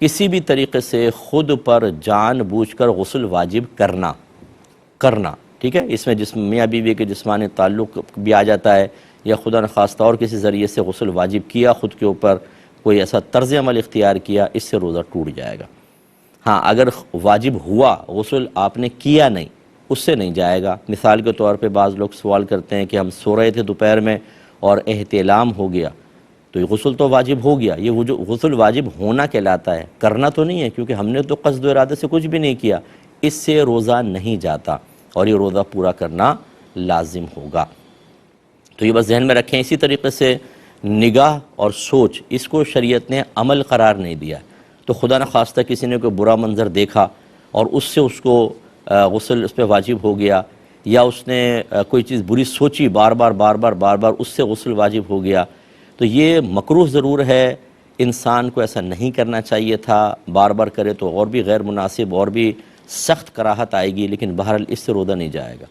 کسی بھی طریقے سے خود پر جان بوجھ کر غسل واجب کرنا ٹھیک ہے، اس میں میاں بیوی کے جسمانی تعلق بھی آ جاتا ہے، یا خدا نخواستہ اور کسی ذریعے سے غسل واجب کیا خود کے اوپر، کوئی ایسا طرز عمل اختیار کیا، اس سے روزہ ٹوٹ جائے گا۔ ہاں اگر واجب ہوا غسل آپ نے کیا نہیں، اس سے نہیں جائے گا۔ مثال کے طور پہ بعض لوگ سوال کرتے ہیں کہ ہم سو رہے تھے دوپہر میں اور احتلام ہو گیا، تو یہ غسل تو واجب ہو گیا، یہ غسل واجب ہونا کہلاتا ہے، کرنا تو نہیں ہے، کیونکہ ہم نے تو قصد و ارادے سے کچھ بھی نہیں کیا، اس سے روزہ نہیں جاتا اور یہ روزہ پورا کرنا لازم ہوگا۔ تو یہ بس ذہن میں رکھیں۔ اسی طریقے سے نگاہ اور سوچ، اس کو شریعت نے عمل قرار نہیں دیا، تو خدا نخواستہ کسی نے کوئی برا منظر دیکھا اور اس سے اس کو غسل اس پہ واجب ہو گیا، یا اس نے کوئی چیز بری سوچی بار بار اس سے غسل واجب ہو گیا، تو یہ مکروہ ضرور ہے، انسان کو ایسا نہیں کرنا چاہیے تھا، بار کرے تو اور بھی غیر مناسب اور بھی سخت کراہت آئے گی، لیکن بہرحال اس سے روزہ نہیں جائے گا۔